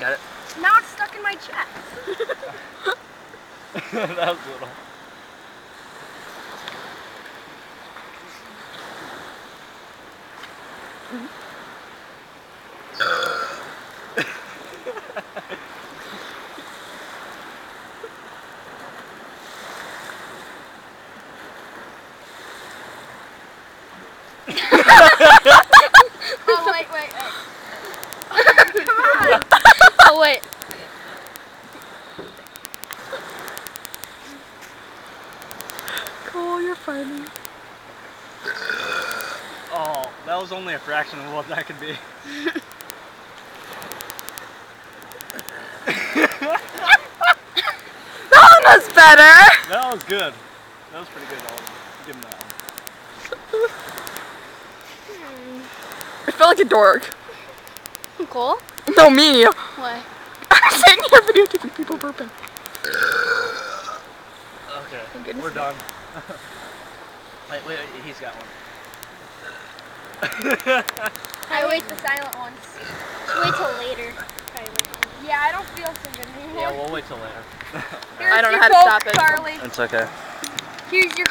Got it? Now it's stuck in my chest. That was little. Oh, wait. Come on. Oh, wait. Cole, you're funny. Oh, that was only a fraction of what that could be. That one was better. That was good. That was pretty good. I'll give him that one. I feel like a dork. Cole? No, me. What? I'm sitting here videotaping people burping. Okay, goodness. we're done. wait, he's got one. I wait the silent ones. Wait till later. Yeah, I don't feel so good anymore. Yeah, we'll wait till later. Here's I don't know your how to Coke, stop it. Carly. It's okay. Here's your